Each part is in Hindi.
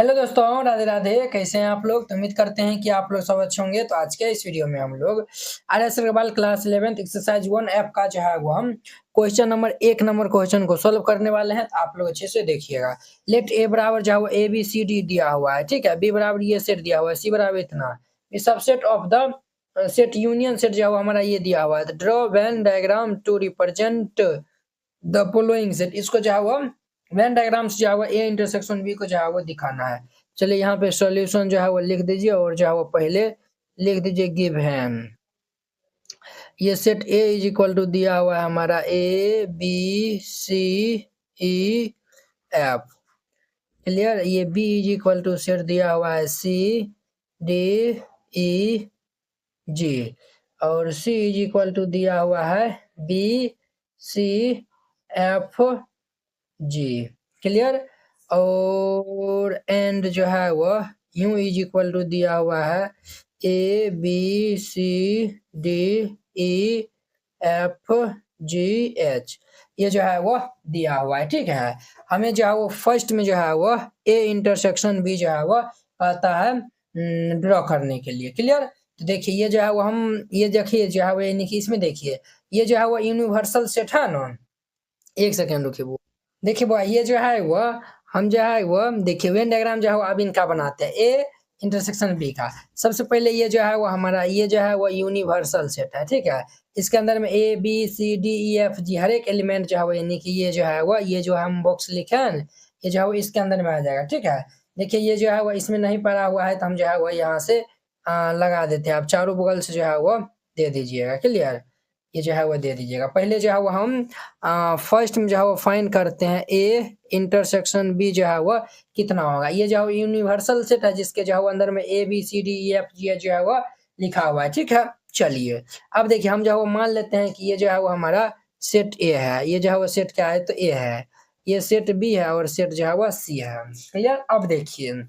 हेलो दोस्तों, राधे राधे। कैसे हैं आप लोग? तो उम्मीद करते हैं कि आप लोग सब अच्छे होंगे। तो आज के इस वीडियो में हम लोग R S Aggarwal class 11th exercise 1 app का जो है वो हम क्वेश्चन नंबर 1 नंबर क्वेश्चन को सॉल्व करने वाले हैं। तो आप लोग अच्छे से देखिएगा। लेट ए बराबर जो है वो ए बी सी डी दिया हुआ है, ठीक है। बी बराबर ये सेट दिया हुआ है, सी बराबर इतना। इस subset of the set union set जो है वो हमारा ये दिया हुआ है। Draw Venn diagram to represent the following set. इसको जो है वो वेन डायग्राम्स जो है वो ए इंटरसेक्शन बी को जो है वो दिखाना है। चलिए यहाँ पे सॉल्यूशन जो है वो लिख दीजिए और जो है वो पहले लिख दीजिए गिवन। ये set A is equal to दिया हुआ है हमारा A B C E F. Clear. ये B is equal to set दिया हुआ है सी डी ई जी, और सी इज इक्वल टू दिया हुआ है B C F G. Clear. और एंड जो है वह यू इज इक्वल टू दिया हुआ है A B C D E F G H. ये जो है वो दिया हुआ है, ठीक है। हमें जो है वो फर्स्ट में जो है वो ए इंटरसेक्शन बी जो है वो आता है ड्रॉ करने के लिए। क्लियर। तो देखिए ये जो है वो हम ये देखिए जो है वो यानी कि इसमें देखिए ये जो है वो यूनिवर्सल सेट है ना। एक सेकेंड रुकिए वो। देखिए बुआ ये जो है वो हम जो है वो देखिए वेन डायग्राम जो है वो अब इनका बनाते हैं ए इंटरसेक्शन बी का। सबसे पहले ये जो है वो हमारा ये जो है वो यूनिवर्सल सेट है, ठीक है। इसके अंदर में A B C D E F G हर एक एलिमेंट जो है वो यानी कि ये जो है वो ये जो हम बॉक्स लिखे हैं ना, ये जो है वो इसके अंदर में आ जाएगा, ठीक है। देखिए ये जो है वो इसमें नहीं पड़ा हुआ है तो हम जो है वो यहाँ से लगा देते हैं। आप चारों बगल से जो है वो दे दीजिएगा। क्लियर। ये जो है वो दे दीजिएगा। पहले जो है वो हम फर्स्ट में जो है वो फाइंड करते हैं ए इंटरसेक्शन बी जो है वो कितना होगा। ये जो है यूनिवर्सल सेट है जिसके जो है वो अंदर में A B C D E F G जो है वो लिखा हुआ है, ठीक है। चलिए अब देखिए हम जो है वो मान लेते हैं कि ये जो है वो हमारा सेट ए है। ये जो है वो सेट क्या है तो ए है, ये सेट बी है और सेट जो है वो सी है। क्लियर। अब देखिए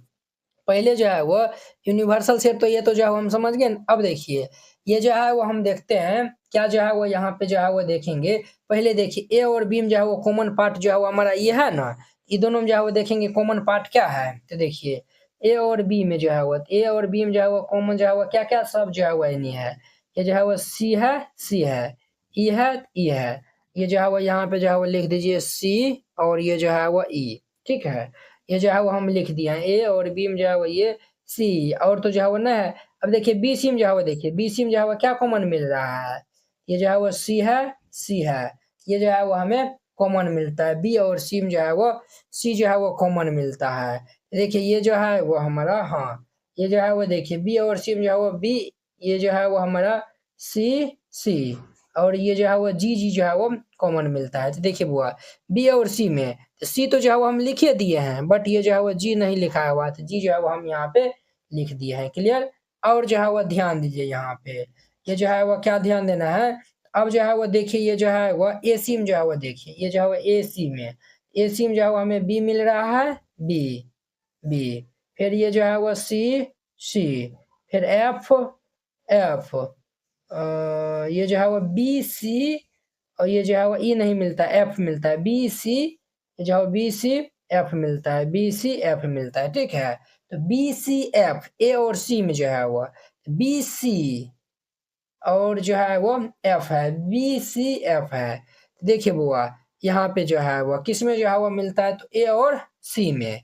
पहले जो है वो यूनिवर्सल सेट तो ये तो जो है हम समझ गए। अब देखिए ये जो है वो हम देखते हैं क्या जो है वो यहाँ पे जो है वो देखेंगे। पहले देखिए ए और बी में जो है वो कॉमन पार्ट जो है वो हमारा ये है ना, ये दोनों में जो है वो देखेंगे कॉमन पार्ट क्या है। तो देखिए ए और बी में जो है वो ए और बी में जो है वो कॉमन जो है वो क्या क्या सब जो है वो नहीं है। ये जो है वो सी है, सी है, ई है, ई है। ये जो है वो यहाँ पे जो है वो लिख दीजिए सी और ये जो है वो ई, ठीक है। ये जो है वो हम लिख दिए हैं ए और बी में जो है वो ये सी और तो जो है वो ना है। अब देखिए बी सी में जो है वो देखिए बी सी में जो है वो क्या कॉमन मिल रहा है, ये जो है वो सी है, सी है। ये जो है वो हमें कॉमन मिलता है बी और सी में जो है वो सी जो है वो कॉमन मिलता है। देखिए ये जो है वो हमारा हाँ ये जो है वो देखिए बी और सी में जो है वो बी, ये जो है वो हमारा सी सी और ये जो है वो जी जी जो है वो कॉमन मिलता है। तो देखिए बुआ बी और सी में सी तो जो है वो हम लिखे दिए हैं बट ये जो है वो जी नहीं लिखा हुआ था, जी जो है वो हम यहाँ पे लिख दिए हैं। क्लियर। और जो है वो ध्यान दीजिए यहाँ पे ये जो है वो क्या ध्यान देना है। अब जो है वो देखिए ये जो है वो ए सी में जो है वो देखिए ये जो है वो ए सी में जो है वो हमें बी मिल रहा है, बी बी। फिर ये जो है वो सी सी, फिर एफ एफ, ये जो है वो बी सी और ये जो है वो ई नहीं मिलता एफ मिलता है बी सी, जो है बी सी एफ मिलता है, बी सी एफ मिलता है, ठीक है। तो बी सी एफ ए और सी में जो है वो बी सी और जो है वो एफ है, बी सी एफ है। तो देखिए बुआ यहाँ पे जो है वो किस में जो है वो मिलता है तो ए और सी में,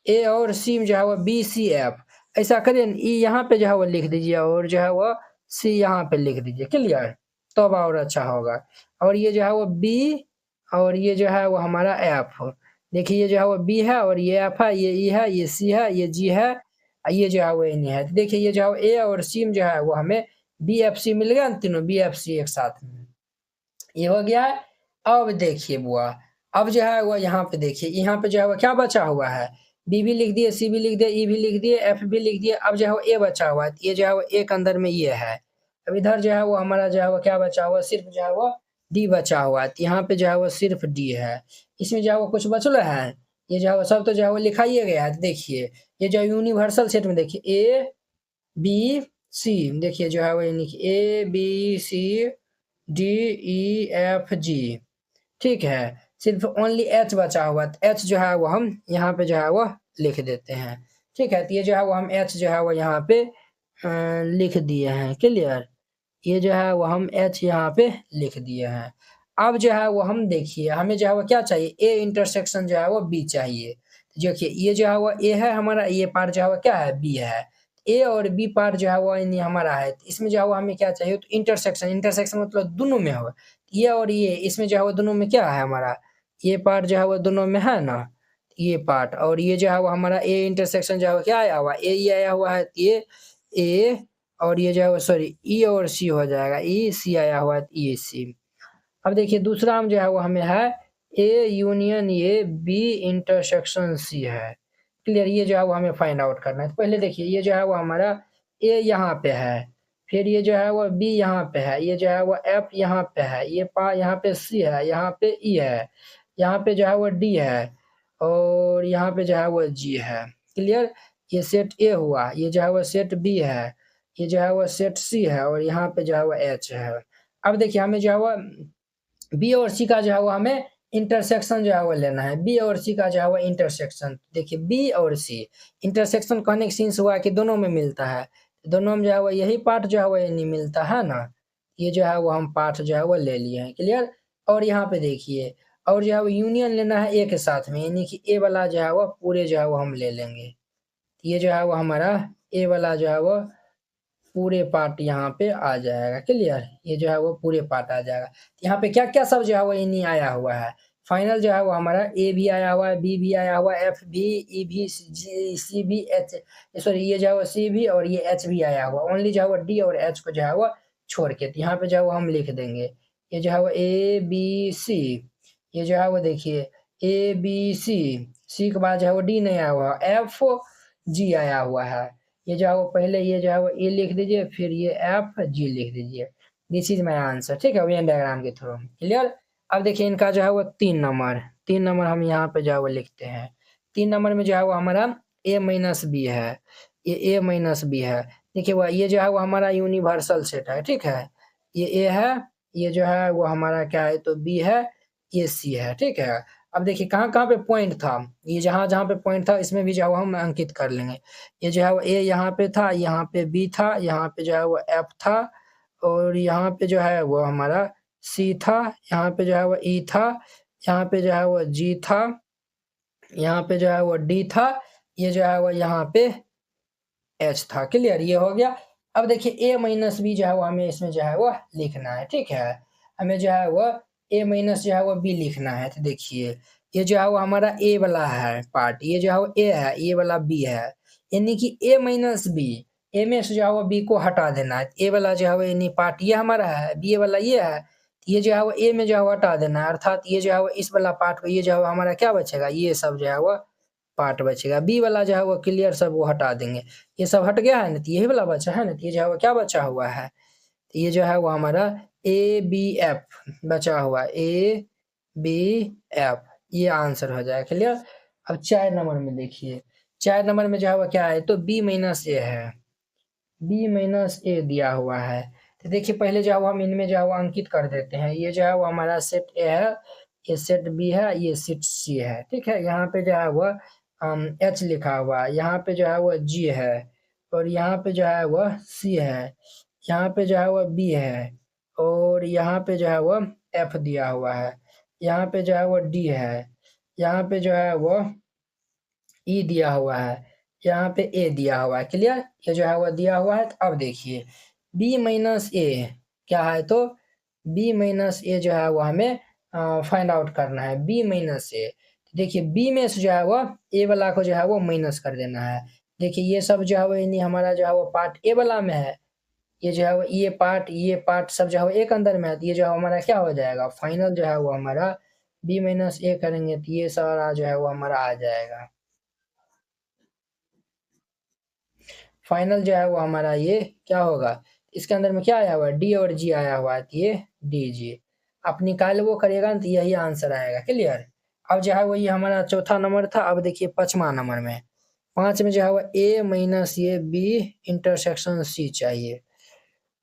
ए और सी में जो है वो बी सी एफ। ऐसा करिए ई यहाँ पे जो है वो लिख दीजिए और जो है वो सी यहाँ पे लिख दीजिए। क्लियर। तब और अच्छा होगा। और ये जो है वो बी और ये जो है वो हमारा एफ। देखिए ये जो है वो बी है और ये एफ है, ये ई है, ये सी है, ये जी है, ये जो है वो एन है। तो देखिए ये जो है ए और सी में जो है वो हमें बी एफ सी मिल गया ना, तीनों बी एफ सी एक साथ में ये हो गया है। अब देखिए बुआ अब जो है वो यहाँ पे देखिए यहाँ पे जो है वो क्या बचा हुआ है, बी भी लिख दिए, सी भी लिख दिए, ई भी लिख दिए, एफ भी लिख दिए। अब जो है वो ए बचा हुआ है, ये जो है वो ए के अंदर में ये है। अब इधर जो है वो हमारा जो है वो क्या बचा हुआ, सिर्फ जो है वो डी बचा हुआ है। यहाँ पे जो है वो सिर्फ डी है, इसमें जो है वो कुछ बचल है। ये जो है वो सब तो जो है वो लिखाइए गया है। देखिए ये जो यूनिवर्सल सेट में देखिए ए बी सी, देखिए जो है वो A B C D E F G, ठीक है। सिर्फ ओनली एच बचा हुआ, एच जो है वो हम यहाँ पे जो है वो लिख देते हैं। ठीक है, तो ये जो है वो हम h जो है वो यहाँ पे लिख दिए हैं। क्लियर, ये जो है वो हम h यहाँ पे लिख दिए हैं। अब जो है वो हम देखिए हमें जो है वो क्या चाहिए, a इंटरसेक्शन जो है वो b चाहिए। देखिए ये जो है वो a है हमारा, ये पार्ट जो है वो क्या है, b है। a और b पार्ट जो है वो यानी हमारा है, तो इसमें जो है वो हमें क्या चाहिए, तो इंटरसेक्शन, इंटरसेक्शन मतलब दोनों में हो, ये और ये इसमें जो है वो दोनों में क्या है हमारा, ये पार्ट जो है वो दोनों में है ना, ये पार्ट और ये जो है वो हमारा a इंटरसेक्शन जो है वो क्या आया हुआ, a ही आया हुआ है, ये a और ये जो है वो सॉरी ई और सी हो जाएगा, ई सी आया हुआ है, ई सी। अब देखिए दूसरा हम जो है वो हमें है A union A B intersection C है। क्लियर, ये जो है वो हमें फाइंड आउट करना है। तो पहले देखिए ये जो है वो हमारा ए यहाँ पे है, फिर ये जो है वो बी यहाँ पे है, ये जो है वो एफ यहाँ पे है, ये पा यहाँ पे सी है, यहाँ पे ई है, यहाँ पे जो है वो डी है और यहाँ पे जो है वो जी है। क्लियर, ये सेट ए हुआ, ये जो है वो सेट बी है, ये जो है वो सेट सी है और यहाँ पे जो है वो एच है। अब देखिए हमें जो है वो बी और सी का जो है वो हमें इंटरसेक्शन जो है वो लेना है, बी और सी का जो है वो इंटरसेक्शन। देखिए बी और सी इंटरसेक्शन कहने का सीन्स हुआ कि दोनों में मिलता है, दोनों में जो है वो यही पार्ट जो है वो नहीं मिलता है ना, ये जो है वो हम पार्ट जो है वो ले लिए हैं। क्लियर, और यहाँ पे देखिए और जो है वो यूनियन लेना है ए के साथ में, यानी कि ए वाला जो है वो पूरे जो है वो हम ले लेंगे, ये जो है वो हमारा ए वाला जो है वो पूरे पार्ट यहाँ पे आ जाएगा। क्लियर, ये जो है वो पूरे पार्ट आ जाएगा। यहाँ पे क्या क्या सब जो है वो नहीं आया हुआ है, फाइनल जो है वो हमारा ए भी आया हुआ है, बी भी आया हुआ है, एफ भी, ई भी, सी भी, एच सॉरी ये जो है वो सी भी और ये एच भी आया हुआ, ओनली जो है वो डी और एच को जो है वो छोड़ के, तो यहाँ पे जो है वो हम लिख देंगे, ये जो है वो ए बी सी, ये जो है वो देखिए ए बी सी, सी के बाद जो है वो डी नहीं आया हुआ, एफ जी आया हुआ है, ये जो है वो पहले ये जो है वो ए लिख दीजिए, फिर ये एफ जी लिख दीजिए, दिस इज माय आंसर। ठीक है, वेन डायग्राम के थ्रू। क्लियर, अब देखिए इनका जो है वो 3 नंबर, 3 नंबर हम यहाँ पे जो है वो लिखते हैं। 3 नंबर में जो है वो हमारा ए माइनस बी है, ये ए माइनस बी है। देखिए वो ये जो है वो हमारा यूनिवर्सल सेट है। ठीक है, ये ए है, ये जो है वो हमारा क्या है, तो बी है, ये सी है। ठीक है, अब देखिए कहाँ कहाँ पे पॉइंट था, ये जहाँ जहाँ पे पॉइंट था इसमें भी जो है वो हम अंकित कर लेंगे। ये जो है वो ए यहाँ पे था, यहाँ पे बी था, यहाँ पे जो है वो एफ था और यहाँ पे जो है वो हमारा सी था, यहाँ पे जो है वो ई था, यहाँ पे जो है वो जी था, यहाँ पे जो है वो डी था, ये जो है वो यहाँ पे एच था। क्लियर, ये हो गया। अब देखिए ए माइनस बी जो है वो हमें इसमें जो है वो लिखना है। ठीक है, हमें जो है वो ए माइनस जो है वो बी लिखना है। तो देखिए ये जो है वो हमारा ए वाला है पार्ट, ये जो है वो ए है, ये वाला बी है, यानी कि ए माइनस बी, ए में से जो है वो बी को हटा देना है, ए वाला जो है वो यानी पार्ट ये हमारा है, बी वाला ये है, ये जो है वो ए में जो है वो हटा देना है, अर्थात ये जो है वो इस वाला पार्ट को, ये जो है वो हमारा क्या बचेगा, ये सब जो है वो पार्ट बचेगा, बी वाला जो है वो क्लियर सब वो हटा देंगे, ये सब हट गया है ना, तो यही वाला बचा है ना, तो ये जो है वो क्या बचा हुआ है, तो ये जो है वो हमारा ए बी एफ बचा हुआ, ए बी एफ, ये आंसर हो जाएगा। क्लियर, अब 4 नंबर में देखिए, 4 नंबर में जो है वो क्या है, तो बी माइनस ए है, बी माइनस ए दिया हुआ है। तो देखिए पहले जो है वो हम इनमें जो है वो अंकित कर देते हैं, ये जो है वो हमारा सेट ए है, ये सेट बी है, ये सेट सी है। ठीक है, यहाँ पे जो है वो एच लिखा हुआ है, यहाँ पे जो है वो जी है और यहाँ पे जो है वो सी है, यहाँ पे जो है वो बी है और यहाँ पे जो है वो एफ दिया हुआ है, यहाँ पे जो है वो डी है, यहाँ पे जो है वो ई दिया हुआ है, यहाँ पे ए दिया हुआ है। क्लियर, ये जो है वो दिया हुआ है। तो अब देखिए बी माइनस ए क्या है, तो बी माइनस ए जो है वो हमें फाइंड आउट करना है, बी माइनस ए। देखिए बी में से जो है वो ए वाला को जो है वो माइनस कर देना है। देखिए ये सब जो है वो यानी हमारा जो है वो पार्ट ए वाला में है, ये जो है वो ये पार्ट सब जो है वो एक अंदर में है, तो ये जो है हमारा क्या हो जाएगा, फाइनल जो है वो हमारा बी माइनस ए करेंगे तो ये सारा जो है वो हमारा आ जाएगा, फाइनल जो है वो हमारा ये क्या होगा, इसके अंदर में क्या आया हुआ है, डी और जी आया हुआ है, तो ये डी जी आप निकाल वो करिएगा ना तो यही आंसर आएगा। क्लियर, अब जो है वो ये हमारा चौथा नंबर था। अब देखिए 5वां नंबर में, 5 में जो है वो ए माइनस ये बी इंटरसेक्शन सी चाहिए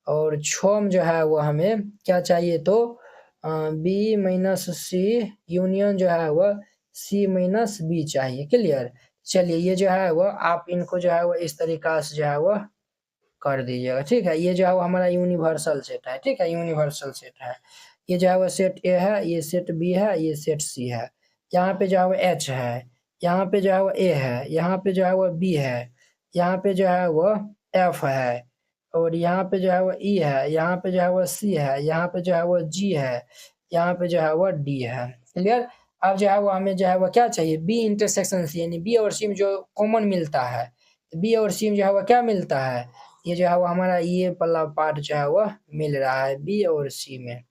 और 6 में जो है वो हमें क्या चाहिए, तो बी माइनस सी यूनियन जो है वो सी माइनस बी चाहिए। क्लियर, चलिए ये जो है वो आप इनको जो है वो इस तरीका से जो है वो कर दीजिएगा, ठीक है। ये जो है वो हमारा यूनिवर्सल सेट है, ठीक है, यूनिवर्सल सेट है। ये जो है वो सेट ए है, ये सेट बी है, ये सेट सी है। यहाँ पे जो है वो एच है, यहाँ पे जो है वो ए है, यहाँ पे जो है वो बी है, यहाँ पे जो है वो एफ है, और यहाँ पे जो है वो ई है, यहाँ पे जो है वो सी है, यहाँ पे जो है वो जी है, यहाँ पे जो है वो डी है। क्लियर। अब जो है वो हमें जो है वो क्या चाहिए, बी इंटरसेक्शन सी, यानी बी और सी में जो कॉमन मिलता है, बी और सी में जो है वो क्या मिलता है, ये जो है वो हमारा ये वाला पार्ट जो है वो मिल रहा है बी और सी में,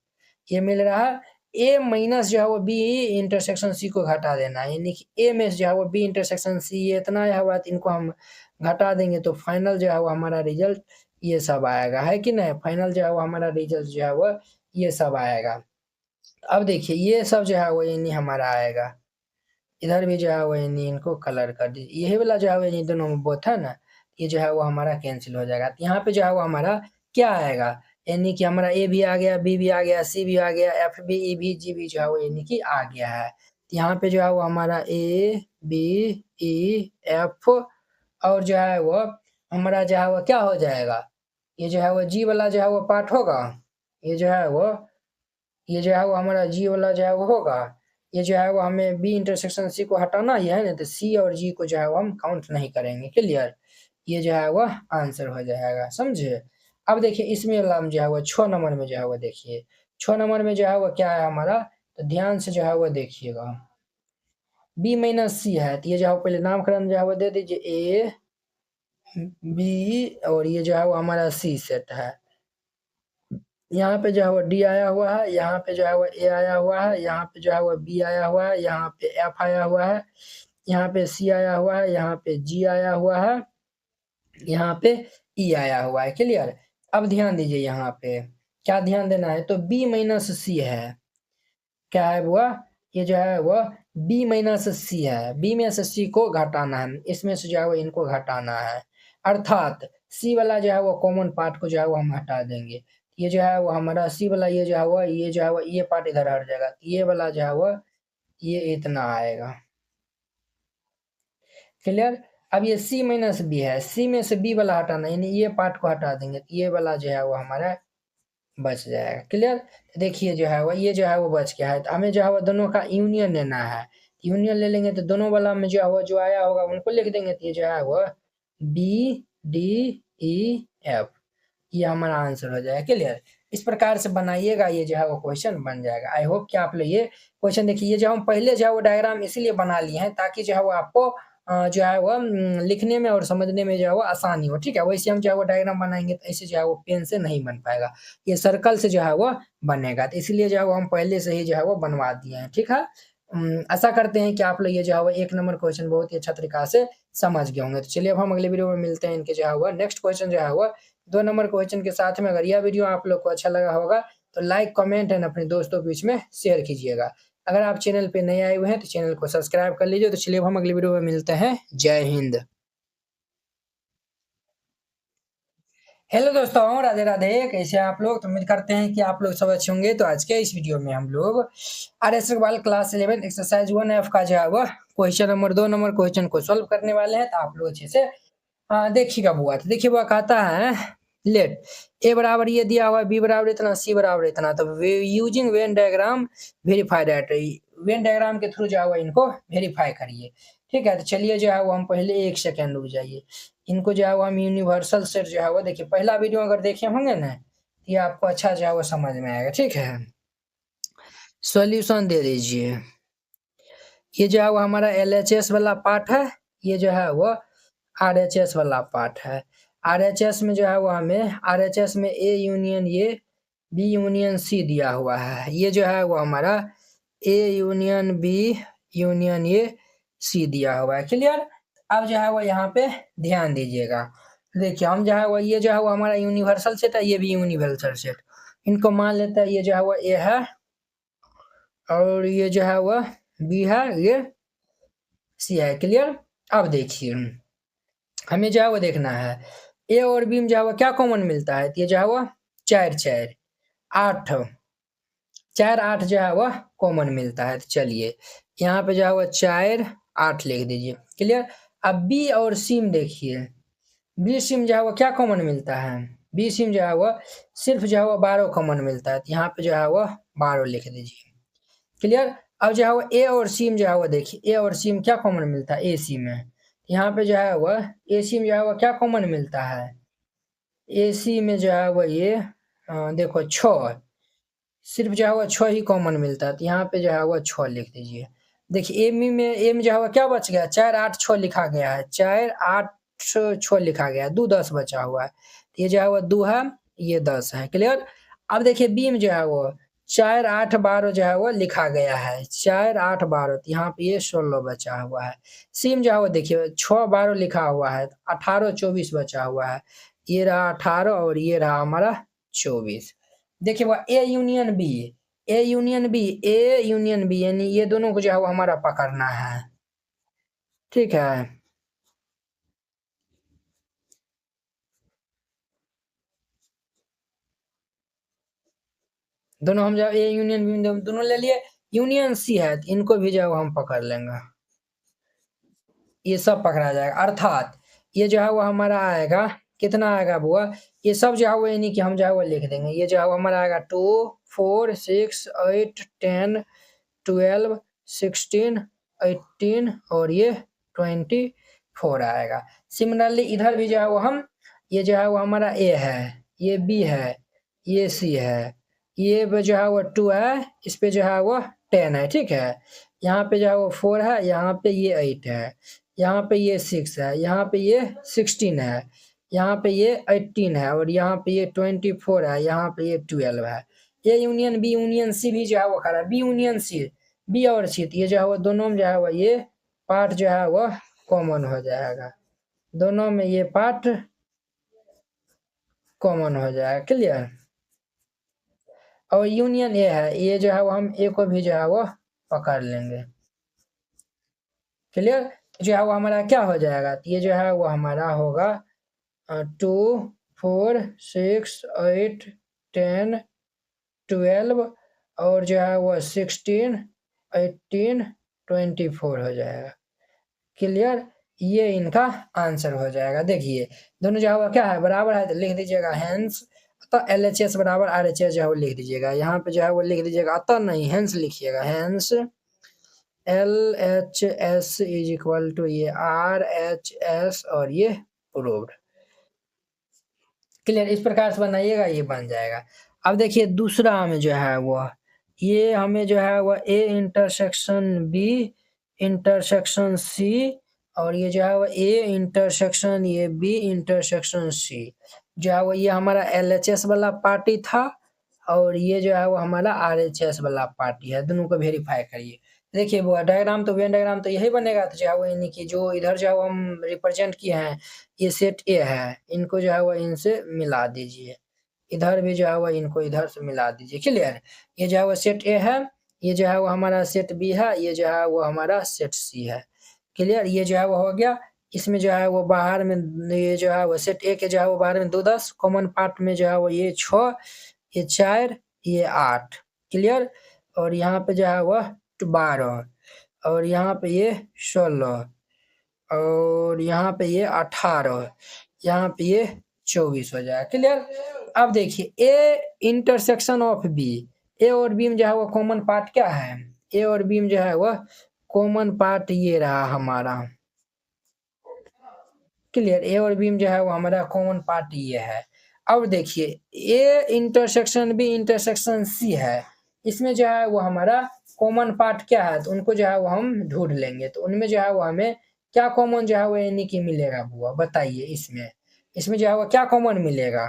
ये मिल रहा है। ए माइनस जो है वो बी इंटरसेक्शन सी को घटा देना है, यानी कि ए में जो है वो बी इंटरसेक्शन सी ये इतना है हुआ, तो इनको हम घटा देंगे तो फाइनल जो है वो हमारा रिजल्ट ये सब आएगा, है कि नहीं। फाइनल जो है वो हमारा रिजल्ट जो है वो ये सब आएगा। अब देखिए ये सब जो है वो यानी हमारा आएगा, इधर भी जो है वो यानी इनको कलर कर दीजिए, यही वाला जो है वो यानी दोनों में बोथ है ना, ये जो है वो हमारा कैंसिल हो जाएगा। तो यहाँ पे जो है वो हमारा क्या आएगा, यानी कि हमारा ए भी आ गया, बी भी आ गया, सी भी आ गया, एफ भी, ई भी, जी भी जो है वो यानी कि आ गया है। तो यहाँ पे जो है वो हमारा ए बी ई एफ और जो है वो हमारा जो है वो क्या हो जाएगा, ये जो है वो जी वाला जो है वो पार्ट होगा, ये जो है वो ये जो है वो हमारा जी वाला जो है वो होगा, ये जो है वो हमें बी इंटरसेक्शन सी को हटाना ही है ना, तो सी और जी को जो है वो हम काउंट नहीं करेंगे। क्लियर। ये जो है वो आंसर हो जाएगा, समझे। अब देखिए इसमें वाला हम जो है वो 6 नंबर में जो है वो देखिए, 6 नंबर में जो है वो क्या है हमारा, तो ध्यान से जो है वो देखिएगा, बी माइनस सी है, तो ये जो है वो पहले नामकरण जो है वो दे दीजिए ए बी, और ये जो है वो हमारा सी सेट है। यहाँ पे जो है वो डी आया हुआ है, यहाँ पे जो है वो ए आया हुआ है, यहाँ पे जो है वो बी आया हुआ है, यहाँ पे एफ आया हुआ है, यहाँ पे सी आया हुआ है, यहाँ पे जी आया हुआ है, यहाँ पे ई आया हुआ है। क्लियर। अब ध्यान दीजिए यहाँ पे क्या ध्यान देना है, तो बी माइनस सी है, क्या है वो, ये जो है वो बी माइनस सी है, बी में से सी को घटाना है, इसमें से जो है वो इनको घटाना है, अर्थात सी वाला जो है वो कॉमन पार्ट को जो है वो हम हटा देंगे। ये जो है वो हमारा सी वाला ये जो है वो ये जो है वो ये पार्ट इधर हट जाएगा, तो ये वाला जो है वो ये इतना आएगा। क्लियर। अब ये सी माइनस बी है, सी में से बी वाला हटाना, यानी ये पार्ट को हटा देंगे, तो ये वाला जो है वो हमारा बच जाएगा। क्लियर। देखिए जो है वो ये जो है वो बच गया है, तो हमें जो है वो दोनों का यूनियन लेना है, यूनियन ले लेंगे तो दोनों वाला में जो है वो जो आया होगा उनको लिख देंगे, तो ये जो है वो बी डी ई एफ, ये हमारा आंसर हो जाएगा। क्लियर। इस प्रकार से बनाइएगा, ये जो है वो क्वेश्चन बन जाएगा। आई होप कि आप लोग ये क्वेश्चन देखिए, ये जो हम पहले जो है वो डायग्राम इसीलिए बना लिए हैं ताकि जो है वो आपको जो है वो लिखने में और समझने में जो है वो आसानी हो, ठीक है। वैसे हम जो है वो डायग्राम बनाएंगे तो ऐसे जो है वो पेन से नहीं बन पाएगा, ये सर्कल से जो है वो बनेगा, तो इसलिए जो है वो हम पहले से ही जो है वो बनवा दिए हैं, ठीक है। आशा करते हैं कि आप लोग ये जो है वो 1 नंबर क्वेश्चन बहुत ही अच्छा तरीका से समझ गए होंगे। तो चलिए अब हम अगले वीडियो में मिलते हैं, इनके जो है वो नेक्स्ट क्वेश्चन जो है वो 2 नंबर क्वेश्चन के साथ में। अगर यह वीडियो आप लोग को अच्छा लगा होगा तो लाइक कमेंट एंड अपने दोस्तों के बीच में शेयर कीजिएगा। अगर आप चैनल पे नए आए हुए हैं तो चैनल को सब्सक्राइब कर लीजिए। तो चलिए अब हम अगले वीडियो में मिलते हैं। जय हिंद। हेलो दोस्तों, राधे राधे। कैसे हैं आप लोग, तो उम्मीद करते हैं कि आप लोग सब अच्छे होंगे। तो आज के इस वीडियो में हम लोग RS. Agarwal class 11 exercise 1F का जो है वो क्वेश्चन नंबर 2 नंबर क्वेश्चन को सॉल्व करने वाले हैं। तो आप लोग अच्छे से देखिएगा बुआ। तो देखिए बुआ कहता है लेट ए बराबर ये दिया हुआ है, बी बराबर इतना, सी बराबर इतना, तो using Venn diagram verify that, Venn diagram के थ्रू जो है वो इनको वेरीफाई करिए। ठीक है। तो चलिए जो है वो हम पहले 1 सेकेंड रुक जाइए, इनको जो है वो हम यूनिवर्सल सेट जो है वो देखिए पहला वीडियो अगर देखे होंगे ना, ये आपको अच्छा जो है वो समझ में आएगा। ठीक है। सॉल्यूशन दे दीजिए। ये जो है वो हमारा LHS वाला पार्ट है, ये जो है वो RHS वाला पार्ट है। RHS में जो है वो हमें RHS में A यूनियन ये B यूनियन C दिया हुआ है, ये जो है वो हमारा A यूनियन B यूनियन ये C दिया हुआ है। क्लियर। अब जो है वो यहाँ पे ध्यान दीजिएगा, देखिए हम जो है वो ये जो है वो हमारा यूनिवर्सल सेट है, ये भी यूनिवर्सल सेट, इनको मान लेते हैं ये जो है वो A है और ये जो है वो B है, ये C है। क्लियर। अब देखिए हमें जो है वो देखना है ए और बी में जो है वो क्या कॉमन मिलता है, तो ये जो है वो 4 4 8 4 8 जो है वो कॉमन मिलता है। तो चलिए यहाँ पे जो है वो 4 8 लिख दीजिए। क्लियर। अब बी और सी में देखिए, बी सी में जो है वो क्या कॉमन मिलता है, बी सी में जो है वो सिर्फ जो है वो 12 कॉमन मिलता है, तो यहाँ पे जो है वो 12 लिख दीजिए। क्लियर। अब जो है वो ए और सी में जो है वो देखिए, ए और सी में क्या कॉमन मिलता है, ए सी में, यहाँ पे जो है वह ए सी में जो है वो क्या कॉमन मिलता है, ए सी में जो है वो ये देखो 6, सिर्फ जो है वो 6 ही कॉमन मिलता है, तो यहाँ पे जो है वो 6 लिख दीजिए। देखिए ए में जो है वो क्या बच गया, 4 8 6 लिखा गया है, 4 8 6 लिखा गया है, 2 10 बचा हुआ है, तो ये जो है वो 2 है, ये 10 है। क्लियर। अब देखिए बी में जो है वो 4 8 12 जो है वो लिखा गया है, 4 8 12, तो यहाँ पे ये 16 बचा हुआ है। सी में जो है वो देखिए 6 12 लिखा हुआ है, 18 24 बचा हुआ है, ये रहा 18 और ये रहा हमारा 24। देखिए वो A union B, A union B, A union B, यानी ये दोनों को जो है वो हमारा पकड़ना है। ठीक है, दोनों हम जो ए यूनियन बी दोनों ले लिए, यूनियन सी है तो इनको भी जो है वो हम पकड़ लेंगे, ये सब पकड़ा जाएगा। अर्थात ये जो है वो हमारा आएगा, कितना आएगा बुआ, ये सब जो है वो यानी कि हम जो है वो लिख देंगे, ये जो है वो हमारा आएगा 2 4 6 8 10 12 16 18 और ये 24 आएगा। सिमिलरली इधर भी जो है वो हम, ये जो है वो हमारा ए है, ये बी है, ये सी है, ये पे जो है वो 2 है, इस पे जो है वो 10 है। ठीक है, यहाँ पे जो है वो 4 है, यहाँ पे ये 8 है, यहाँ पे ये 6 है, यहाँ पे ये 16 है, यहाँ पे ये 18 है और यहाँ पे ये 24 है, यहाँ पे ये 12 है। A union B union C भी जो है वो खड़ा है, बी यूनियन सी, बी और सी, तो ये जो है वो दोनों में जो है वो ये पार्ट जो है वो कॉमन हो जाएगा, दोनों में ये पार्ट कॉमन हो जाएगा। क्लियर। और यूनियन ए है, ये जो है वो हम ए को भी जो है वो पकड़ लेंगे। क्लियर। जो है वो हमारा क्या हो जाएगा, तो ये जो है वो हमारा होगा 2 4 6 8 10 12 और जो है वो 16 18 24 हो जाएगा। क्लियर। ये इनका आंसर हो जाएगा। देखिए दोनों जो है वो क्या है, बराबर है, तो लिख दीजिएगा हेंस, अतः एल एच एस बराबर आर एच एस जो है वो लिख दीजिएगा, यहाँ पे जो है वो लिख दीजिएगा, अतः नहीं हेंस लिखिएगा, hence L H S is equal to ये आर एच एस और ये प्रूव्ड। क्लियर। इस प्रकार से बनाइएगा, ये बन जाएगा। अब देखिए दूसरा में जो है वो, ये हमें जो है वो A intersection B intersection C और ये जो है वो ए इंटरसेक्शन ये बी इंटरसेक्शन सी, जो है वो ये हमारा एल एच एस वाला पार्टी था और ये जो है वो हमारा आर एच एस वाला पार्टी है, दोनों को वेरीफाई करिए। देखिए वो डायग्राम तो वेन डायग्राम तो यही बनेगा, तो जो है वो यानी कि जो इधर जो है वो हम रिप्रेजेंट किए हैं, ये सेट ए है, इनको जो है वो इनसे मिला दीजिए, इधर भी जो है वो इनको इधर से मिला दीजिए। क्लियर। ये जो है वो सेट ए है, ये जो है वो हमारा सेट बी है, ये जो है वो हमारा सेट सी है। क्लियर। ये जो है वो हो गया। इसमें जो है वो बाहर में ये जो है वो सेट ए के जो है वो बाहर में 2 10 कॉमन पार्ट में जो है वो ये 6 ये 4 ये 8। क्लियर। और यहाँ पे जो है वह 12 और यहाँ पे ये 16 और यहाँ पे ये 18, यहाँ पे ये 24 हो जाएगा। क्लियर। अब देखिए ए इंटरसेक्शन ऑफ बी, ए और बी में जो है वो कॉमन पार्ट क्या है, ए और बी में जो है वह कॉमन पार्ट ये रहा हमारा। क्लियर। ए और बी में जो है वो हमारा कॉमन पार्ट ये है। अब देखिए A intersection B intersection C है, इसमें जो है वो हमारा कॉमन पार्ट क्या है, तो उनको जो है वो हम ढूंढ लेंगे, तो उनमें जो है वो हमें क्या कॉमन जो है वो यानी कि मिलेगा बुआ, बताइए इसमें, इसमें जो है वो क्या कॉमन मिलेगा।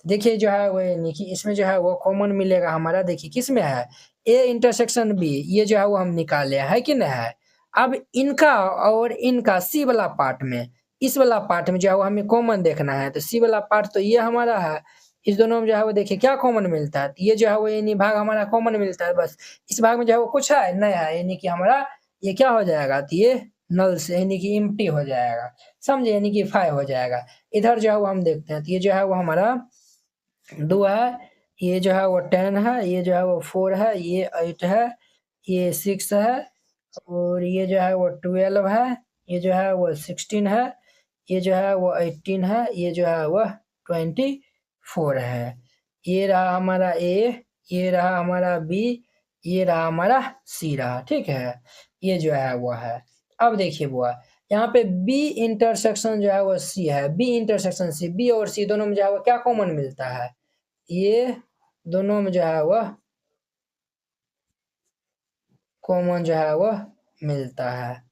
देखिए जो है वो यानी कि इसमें जो है वो कॉमन मिलेगा हमारा, देखिए किस में है, ए इंटरसेक्शन बी, ये जो है वो हम निकाले है कि नहीं है। अब इनका और इनका सी वाला पार्ट में, इस वाला पार्ट में जो है वो हमें कॉमन देखना है, तो सी वाला पार्ट तो ये हमारा है, इस दोनों में जो है वो देखिए क्या कॉमन मिलता है, तो ये जो है वो यानी भाग हमारा कॉमन मिलता है, बस इस भाग में जो है वो कुछ है नहीं है, यानी कि हमारा ये क्या हो जाएगा, तो ये नल से यानी कि एम्प्टी हो जाएगा, समझे, यानी कि 5 हो जाएगा। इधर जो है वो हम देखते हैं, तो ये जो है वो हमारा 2 है, ये जो है वो 10 है, ये जो है वो 4 है, ये 8 है, ये 6 है और ये जो है वो 12 है, ये जो है वो 16 है, ये जो है वो 18 है, ये जो है वह 24 है। ये रहा हमारा ए, ये रहा हमारा बी, ये रहा हमारा सी रहा, ठीक है। ये जो है वो है। अब देखिए बुआ, यहाँ पे बी इंटरसेक्शन जो है वो सी है, बी इंटरसेक्शन सी, बी और सी दोनों में जो है वो क्या कॉमन मिलता है, ये दोनों में जो है वह कॉमन जो है वह मिलता है,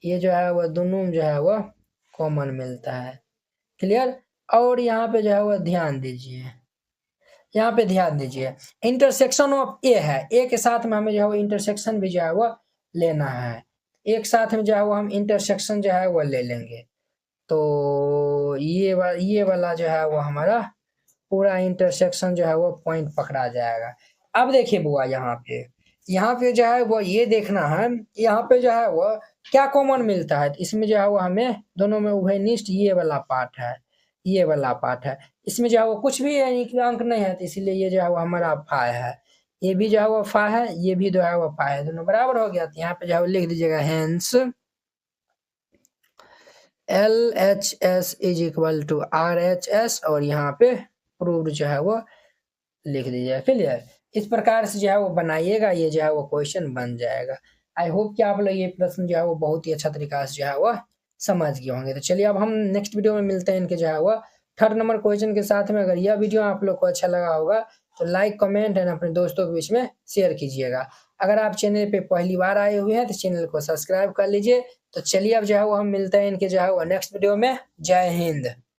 ये जो है वह दोनों में जो है वह कॉमन मिलता है। क्लियर। और यहाँ पे जो है वह ध्यान दीजिए, यहाँ पे ध्यान दीजिए, इंटरसेक्शन ऑफ ए है, ए के साथ में हमें जो है वो इंटरसेक्शन भी जो है वो लेना है, एक साथ में जो है वो हम इंटरसेक्शन जो है वो ले लेंगे। तो ये वाला जो है वो हमारा पूरा इंटरसेक्शन जो है वो पॉइंट पकड़ा जाएगा। अब देखिए बुआ, यहाँ पे जो है वो ये देखना है, यहाँ पे जो है वो क्या कॉमन मिलता है, इसमें जो है वो हमें दोनों में उभयनिष्ठ ये वाला पार्ट है, ये वाला पार्ट है, इसमें जो है वो कुछ भी यानी कि अंक नहीं है, तो इसीलिए ये जो है वो हमारा फाय है, ये भी जो है वो फाय है, ये भी जो है वो फाय है, दोनों बराबर हो गया। तो यहाँ पे जो है वो लिख दीजिएगा hence LHS is equal to RHS, और यहाँ पे प्रूव्ड जो है वो लिख दीजिएगा। क्लियर। इस प्रकार से जो है वो बनाइएगा, ये जो है वो क्वेश्चन बन जाएगा। आई होप कि आप लोग ये प्रश्न जो है वो बहुत ही अच्छा तरीका से जो है वो समझ गए होंगे। तो चलिए अब हम नेक्स्ट वीडियो में मिलते हैं इनके जो है वो थर्ड नंबर क्वेश्चन के साथ में। अगर यह वीडियो आप लोग को अच्छा लगा होगा तो लाइक कमेंट एंड अपने दोस्तों के बीच में शेयर कीजिएगा। अगर आप चैनल पे पहली बार आए हुए हैं तो चैनल को सब्सक्राइब कर लीजिए। तो चलिए अब जो है वो हम मिलते हैं इनके जो है वो नेक्स्ट वीडियो में। जय हिंद।